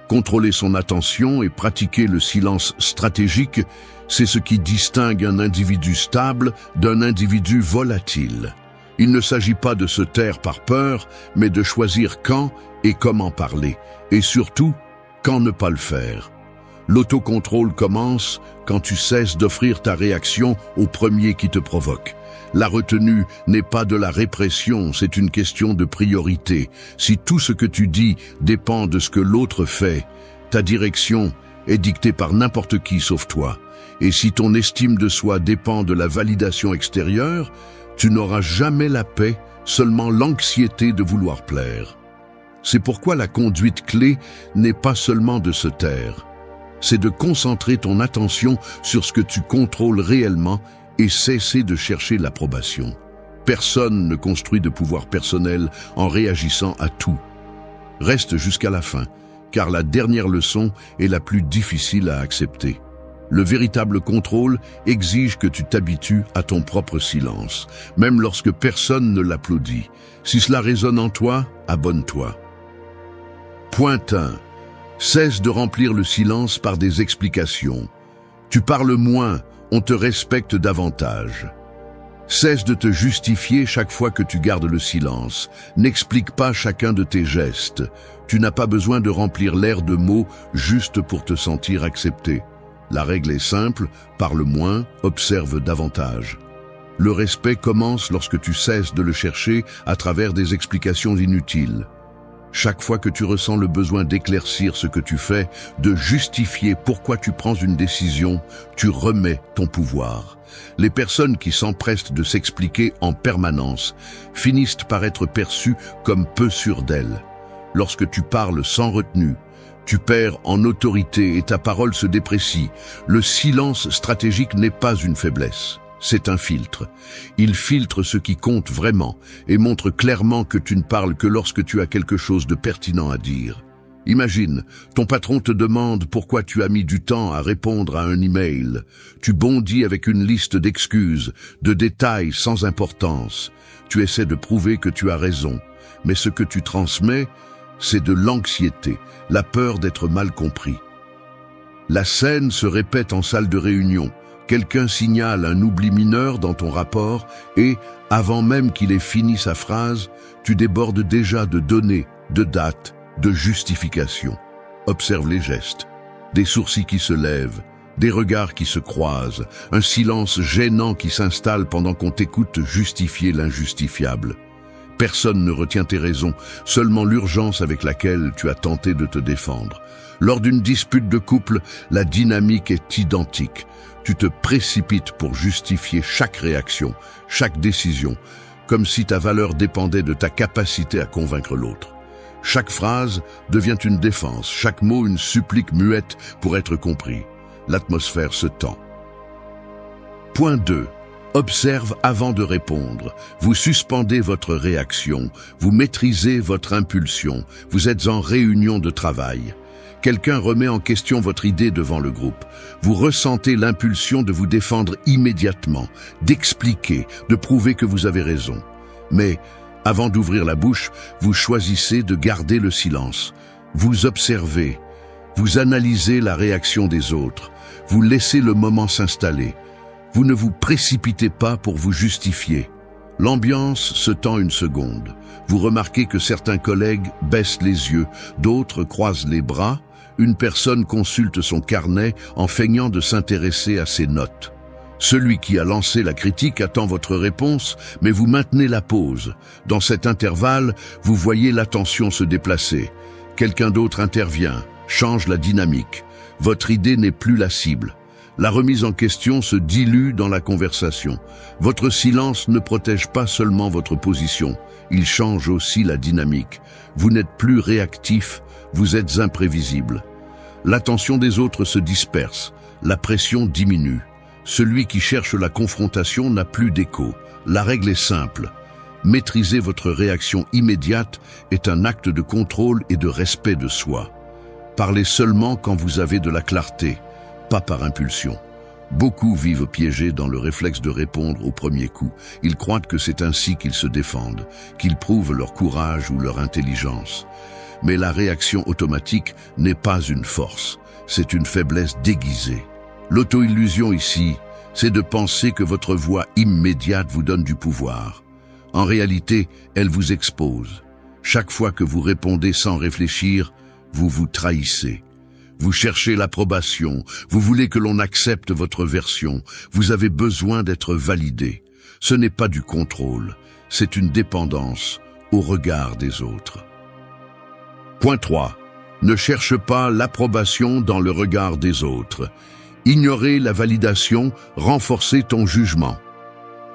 Contrôler son attention et pratiquer le silence stratégique, c'est ce qui distingue un individu stable d'un individu volatile. Il ne s'agit pas de se taire par peur, mais de choisir quand et comment parler, et surtout, quand ne pas le faire. L'autocontrôle commence quand tu cesses d'offrir ta réaction au premier qui te provoque. La retenue n'est pas de la répression, c'est une question de priorité. Si tout ce que tu dis dépend de ce que l'autre fait, ta direction est dictée par n'importe qui sauf toi. Et si ton estime de soi dépend de la validation extérieure, tu n'auras jamais la paix, seulement l'anxiété de vouloir plaire. C'est pourquoi la conduite clé n'est pas seulement de se taire. C'est de concentrer ton attention sur ce que tu contrôles réellement et cesser de chercher l'approbation. Personne ne construit de pouvoir personnel en réagissant à tout. Reste jusqu'à la fin, car la dernière leçon est la plus difficile à accepter. Le véritable contrôle exige que tu t'habitues à ton propre silence, même lorsque personne ne l'applaudit. Si cela résonne en toi, abonne-toi. Point 1. Cesse de remplir le silence par des explications. Tu parles moins, on te respecte davantage. Cesse de te justifier chaque fois que tu gardes le silence. N'explique pas chacun de tes gestes. Tu n'as pas besoin de remplir l'air de mots juste pour te sentir accepté. La règle est simple, parle moins, observe davantage. Le respect commence lorsque tu cesses de le chercher à travers des explications inutiles. Chaque fois que tu ressens le besoin d'éclaircir ce que tu fais, de justifier pourquoi tu prends une décision, tu remets ton pouvoir. Les personnes qui s'empressent de s'expliquer en permanence finissent par être perçues comme peu sûres d'elles. Lorsque tu parles sans retenue, tu perds en autorité et ta parole se déprécie. Le silence stratégique n'est pas une faiblesse. C'est un filtre. Il filtre ce qui compte vraiment et montre clairement que tu ne parles que lorsque tu as quelque chose de pertinent à dire. Imagine, ton patron te demande pourquoi tu as mis du temps à répondre à un email. Tu bondis avec une liste d'excuses, de détails sans importance. Tu essaies de prouver que tu as raison, mais ce que tu transmets, c'est de l'anxiété, la peur d'être mal compris. La scène se répète en salle de réunion. Quelqu'un signale un oubli mineur dans ton rapport et, avant même qu'il ait fini sa phrase, tu débordes déjà de données, de dates, de justifications. Observe les gestes, des sourcils qui se lèvent, des regards qui se croisent, un silence gênant qui s'installe pendant qu'on t'écoute justifier l'injustifiable. Personne ne retient tes raisons, seulement l'urgence avec laquelle tu as tenté de te défendre. Lors d'une dispute de couple, la dynamique est identique. Tu te précipites pour justifier chaque réaction, chaque décision, comme si ta valeur dépendait de ta capacité à convaincre l'autre. Chaque phrase devient une défense, chaque mot une supplique muette pour être compris. L'atmosphère se tend. Point 2. Observe avant de répondre. Vous suspendez votre réaction, vous maîtrisez votre impulsion, vous êtes en réunion de travail. Quelqu'un remet en question votre idée devant le groupe. Vous ressentez l'impulsion de vous défendre immédiatement, d'expliquer, de prouver que vous avez raison. Mais, avant d'ouvrir la bouche, vous choisissez de garder le silence. Vous observez, vous analysez la réaction des autres, vous laissez le moment s'installer. Vous ne vous précipitez pas pour vous justifier. L'ambiance se tend une seconde. Vous remarquez que certains collègues baissent les yeux, d'autres croisent les bras. Une personne consulte son carnet en feignant de s'intéresser à ses notes. Celui qui a lancé la critique attend votre réponse, mais vous maintenez la pause. Dans cet intervalle, vous voyez l'attention se déplacer. Quelqu'un d'autre intervient, change la dynamique. Votre idée n'est plus la cible. La remise en question se dilue dans la conversation. Votre silence ne protège pas seulement votre position, il change aussi la dynamique. Vous n'êtes plus réactif, vous êtes imprévisible. L'attention des autres se disperse, la pression diminue. Celui qui cherche la confrontation n'a plus d'écho. La règle est simple. Maîtriser votre réaction immédiate est un acte de contrôle et de respect de soi. Parlez seulement quand vous avez de la clarté, pas par impulsion. Beaucoup vivent piégés dans le réflexe de répondre au premier coup. Ils croient que c'est ainsi qu'ils se défendent, qu'ils prouvent leur courage ou leur intelligence. Mais la réaction automatique n'est pas une force, c'est une faiblesse déguisée. L'auto-illusion ici, c'est de penser que votre voix immédiate vous donne du pouvoir. En réalité, elle vous expose. Chaque fois que vous répondez sans réfléchir, vous vous trahissez. Vous cherchez l'approbation, vous voulez que l'on accepte votre version, vous avez besoin d'être validé. Ce n'est pas du contrôle, c'est une dépendance au regard des autres. Point 3. Ne cherche pas l'approbation dans le regard des autres. Ignorer la validation, renforcer ton jugement.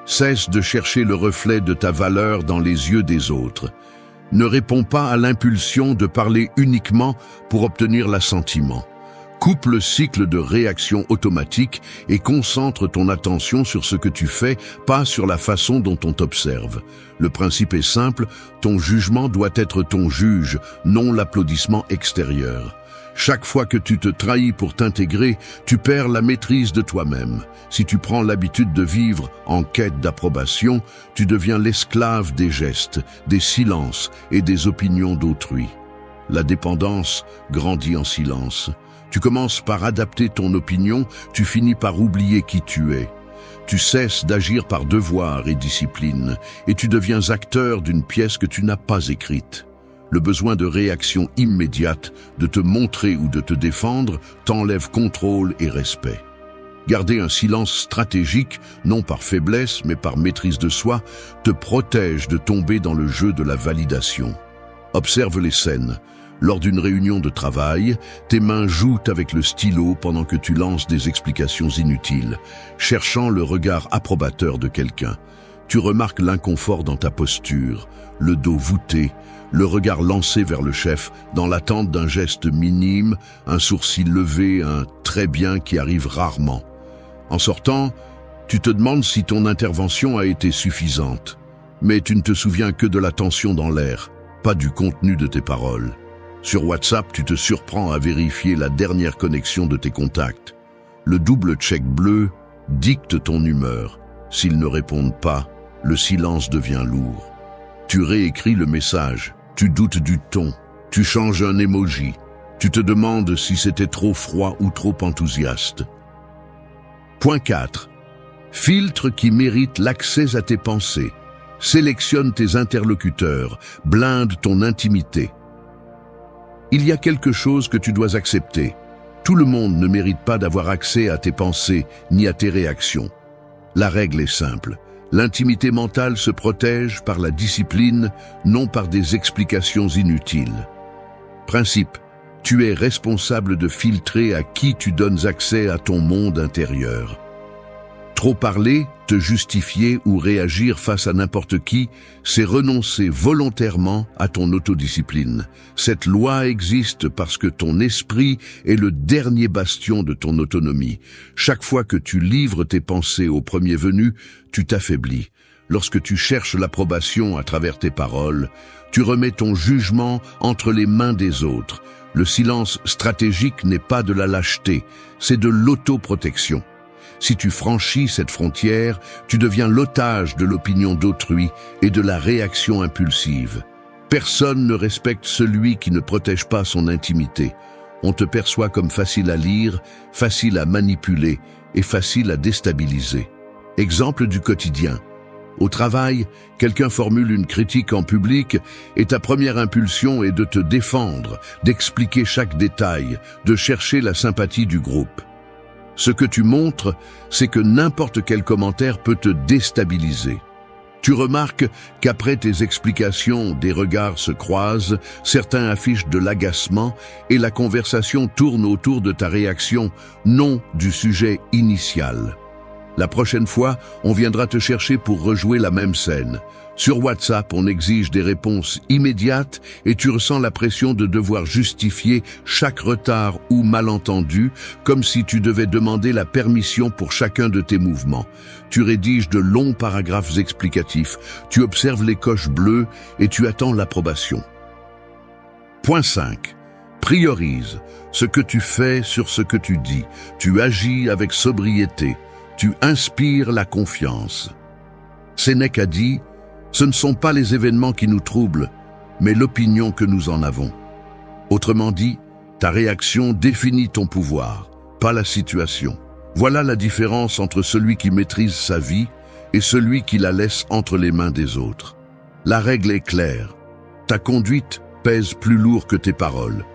Cesse de chercher le reflet de ta valeur dans les yeux des autres. Ne réponds pas à l'impulsion de parler uniquement pour obtenir l'assentiment. Coupe le cycle de réaction automatique et concentre ton attention sur ce que tu fais, pas sur la façon dont on t'observe. Le principe est simple, ton jugement doit être ton juge, non l'applaudissement extérieur. Chaque fois que tu te trahis pour t'intégrer, tu perds la maîtrise de toi-même. Si tu prends l'habitude de vivre en quête d'approbation, tu deviens l'esclave des gestes, des silences et des opinions d'autrui. La dépendance grandit en silence. Tu commences par adapter ton opinion, tu finis par oublier qui tu es. Tu cesses d'agir par devoir et discipline, et tu deviens acteur d'une pièce que tu n'as pas écrite. Le besoin de réaction immédiate, de te montrer ou de te défendre, t'enlève contrôle et respect. Garder un silence stratégique, non par faiblesse mais par maîtrise de soi, te protège de tomber dans le jeu de la validation. Observe les scènes. Lors d'une réunion de travail, tes mains jouent avec le stylo pendant que tu lances des explications inutiles, cherchant le regard approbateur de quelqu'un. Tu remarques l'inconfort dans ta posture, le dos voûté, le regard lancé vers le chef, dans l'attente d'un geste minime, un sourcil levé, un « très bien » qui arrive rarement. En sortant, tu te demandes si ton intervention a été suffisante. Mais tu ne te souviens que de la tension dans l'air, pas du contenu de tes paroles. Sur WhatsApp, tu te surprends à vérifier la dernière connexion de tes contacts. Le double check bleu dicte ton humeur. S'ils ne répondent pas, le silence devient lourd. Tu réécris le message, tu doutes du ton, tu changes un emoji, tu te demandes si c'était trop froid ou trop enthousiaste. Point 4. Filtre qui mérite l'accès à tes pensées. Sélectionne tes interlocuteurs, blinde ton intimité. Il y a quelque chose que tu dois accepter. Tout le monde ne mérite pas d'avoir accès à tes pensées ni à tes réactions. La règle est simple. L'intimité mentale se protège par la discipline, non par des explications inutiles. Principe. Tu es responsable de filtrer à qui tu donnes accès à ton monde intérieur. Trop parler, te justifier ou réagir face à n'importe qui, c'est renoncer volontairement à ton autodiscipline. Cette loi existe parce que ton esprit est le dernier bastion de ton autonomie. Chaque fois que tu livres tes pensées au premier venu, tu t'affaiblis. Lorsque tu cherches l'approbation à travers tes paroles, tu remets ton jugement entre les mains des autres. Le silence stratégique n'est pas de la lâcheté, c'est de l'autoprotection. Si tu franchis cette frontière, tu deviens l'otage de l'opinion d'autrui et de la réaction impulsive. Personne ne respecte celui qui ne protège pas son intimité. On te perçoit comme facile à lire, facile à manipuler et facile à déstabiliser. Exemple du quotidien. Au travail, quelqu'un formule une critique en public et ta première impulsion est de te défendre, d'expliquer chaque détail, de chercher la sympathie du groupe. Ce que tu montres, c'est que n'importe quel commentaire peut te déstabiliser. Tu remarques qu'après tes explications, des regards se croisent, certains affichent de l'agacement et la conversation tourne autour de ta réaction, non du sujet initial. La prochaine fois, on viendra te chercher pour rejouer la même scène. Sur WhatsApp, on exige des réponses immédiates et tu ressens la pression de devoir justifier chaque retard ou malentendu, comme si tu devais demander la permission pour chacun de tes mouvements. Tu rédiges de longs paragraphes explicatifs, tu observes les coches bleues et tu attends l'approbation. Point 5. Priorise ce que tu fais sur ce que tu dis. Tu agis avec sobriété. Tu inspires la confiance. Sénèque a dit « Ce ne sont pas les événements qui nous troublent, mais l'opinion que nous en avons. » Autrement dit, ta réaction définit ton pouvoir, pas la situation. Voilà la différence entre celui qui maîtrise sa vie et celui qui la laisse entre les mains des autres. La règle est claire. Ta conduite pèse plus lourd que tes paroles.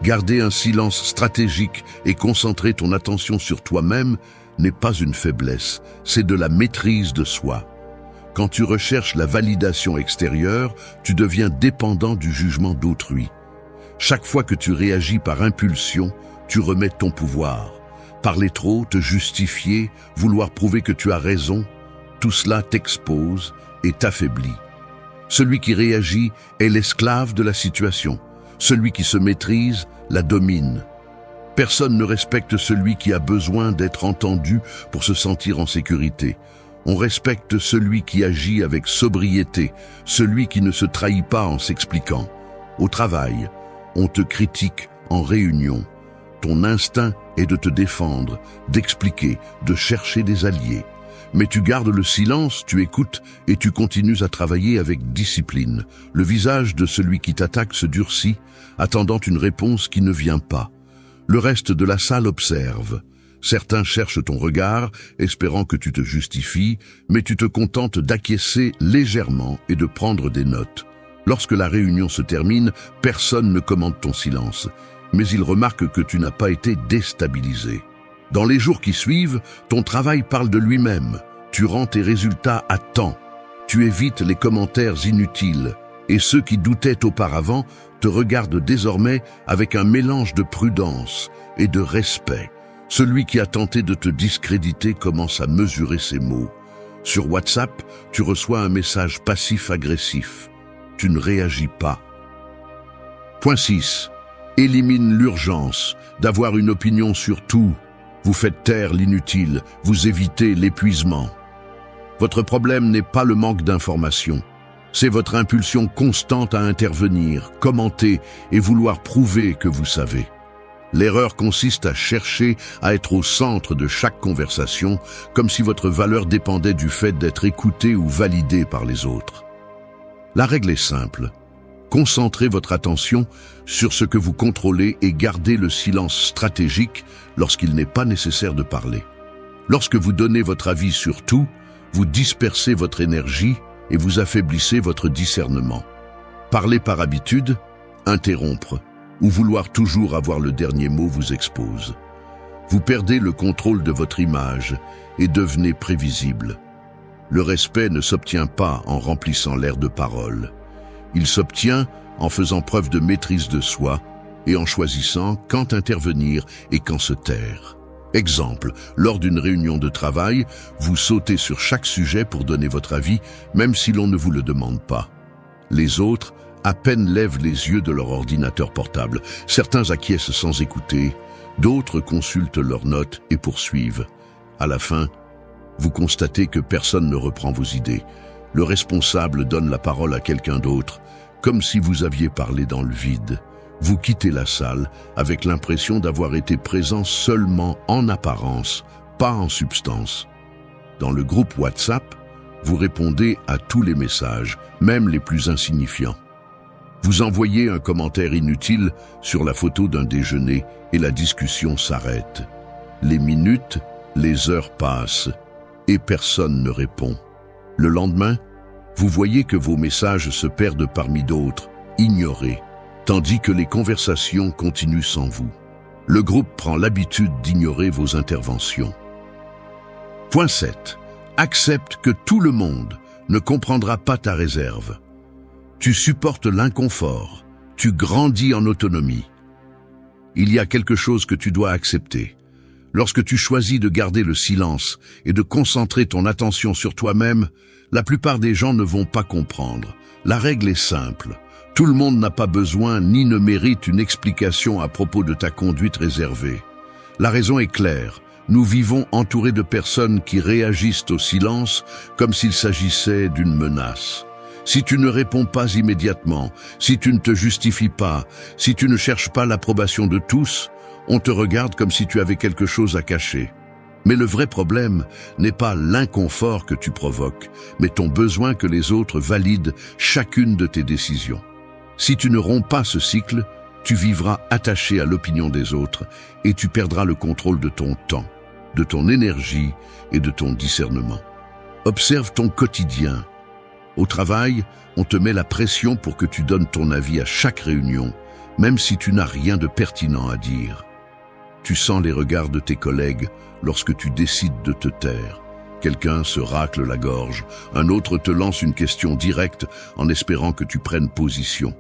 Garder un silence stratégique et concentrer ton attention sur toi-même n'est pas une faiblesse, c'est de la maîtrise de soi. Quand tu recherches la validation extérieure, tu deviens dépendant du jugement d'autrui. Chaque fois que tu réagis par impulsion, tu remets ton pouvoir. Parler trop, te justifier, vouloir prouver que tu as raison, tout cela t'expose et t'affaiblit. Celui qui réagit est l'esclave de la situation. Celui qui se maîtrise la domine. Personne ne respecte celui qui a besoin d'être entendu pour se sentir en sécurité. On respecte celui qui agit avec sobriété, celui qui ne se trahit pas en s'expliquant. Au travail, on te critique en réunion. Ton instinct est de te défendre, d'expliquer, de chercher des alliés. Mais tu gardes le silence, tu écoutes et tu continues à travailler avec discipline. Le visage de celui qui t'attaque se durcit, attendant une réponse qui ne vient pas. Le reste de la salle observe. Certains cherchent ton regard, espérant que tu te justifies, mais tu te contentes d'acquiescer légèrement et de prendre des notes. Lorsque la réunion se termine, personne ne commente ton silence, mais ils remarquent que tu n'as pas été déstabilisé. Dans les jours qui suivent, ton travail parle de lui-même. Tu rends tes résultats à temps. Tu évites les commentaires inutiles. Et ceux qui doutaient auparavant te regardent désormais avec un mélange de prudence et de respect. Celui qui a tenté de te discréditer commence à mesurer ses mots. Sur WhatsApp, tu reçois un message passif-agressif. Tu ne réagis pas. Point 6. Élimine l'urgence d'avoir une opinion sur tout. Vous faites taire l'inutile, vous évitez l'épuisement. Votre problème n'est pas le manque d'informations. C'est votre impulsion constante à intervenir, commenter et vouloir prouver que vous savez. L'erreur consiste à chercher à être au centre de chaque conversation, comme si votre valeur dépendait du fait d'être écouté ou validé par les autres. La règle est simple. Concentrez votre attention sur ce que vous contrôlez et gardez le silence stratégique lorsqu'il n'est pas nécessaire de parler. Lorsque vous donnez votre avis sur tout, vous dispersez votre énergie et vous affaiblissez votre discernement. Parler par habitude, interrompre ou vouloir toujours avoir le dernier mot vous expose. Vous perdez le contrôle de votre image et devenez prévisible. Le respect ne s'obtient pas en remplissant l'air de parole. Il s'obtient en faisant preuve de maîtrise de soi et en choisissant quand intervenir et quand se taire. Exemple, lors d'une réunion de travail, vous sautez sur chaque sujet pour donner votre avis, même si l'on ne vous le demande pas. Les autres, à peine lèvent les yeux de leur ordinateur portable. Certains acquiescent sans écouter, d'autres consultent leurs notes et poursuivent. À la fin, vous constatez que personne ne reprend vos idées. Le responsable donne la parole à quelqu'un d'autre, comme si vous aviez parlé dans le vide. Vous quittez la salle avec l'impression d'avoir été présent seulement en apparence, pas en substance. Dans le groupe WhatsApp, vous répondez à tous les messages, même les plus insignifiants. Vous envoyez un commentaire inutile sur la photo d'un déjeuner et la discussion s'arrête. Les minutes, les heures passent et personne ne répond. Le lendemain, vous voyez que vos messages se perdent parmi d'autres, ignorés, tandis que les conversations continuent sans vous. Le groupe prend l'habitude d'ignorer vos interventions. Point 7. Accepte que tout le monde ne comprendra pas ta réserve. Tu supportes l'inconfort, tu grandis en autonomie. Il y a quelque chose que tu dois accepter. Lorsque tu choisis de garder le silence et de concentrer ton attention sur toi-même, la plupart des gens ne vont pas comprendre. La règle est simple. Tout le monde n'a pas besoin ni ne mérite une explication à propos de ta conduite réservée. La raison est claire. Nous vivons entourés de personnes qui réagissent au silence comme s'il s'agissait d'une menace. Si tu ne réponds pas immédiatement, si tu ne te justifies pas, si tu ne cherches pas l'approbation de tous, on te regarde comme si tu avais quelque chose à cacher. Mais le vrai problème n'est pas l'inconfort que tu provoques, mais ton besoin que les autres valident chacune de tes décisions. Si tu ne romps pas ce cycle, tu vivras attaché à l'opinion des autres et tu perdras le contrôle de ton temps, de ton énergie et de ton discernement. Observe ton quotidien. Au travail, on te met la pression pour que tu donnes ton avis à chaque réunion, même si tu n'as rien de pertinent à dire. Tu sens les regards de tes collègues lorsque tu décides de te taire. Quelqu'un se racle la gorge, un autre te lance une question directe en espérant que tu prennes position.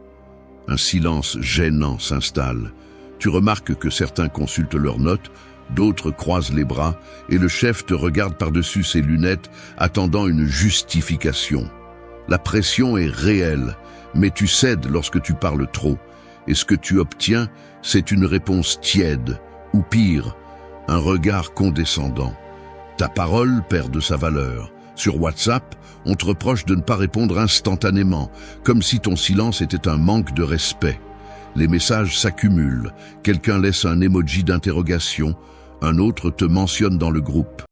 Un silence gênant s'installe. Tu remarques que certains consultent leurs notes, d'autres croisent les bras et le chef te regarde par-dessus ses lunettes, attendant une justification. La pression est réelle, mais tu cèdes lorsque tu parles trop, et ce que tu obtiens, c'est une réponse tiède, ou pire, un regard condescendant. Ta parole perd de sa valeur. Sur WhatsApp, on te reproche de ne pas répondre instantanément, comme si ton silence était un manque de respect. Les messages s'accumulent, quelqu'un laisse un emoji d'interrogation, un autre te mentionne dans le groupe.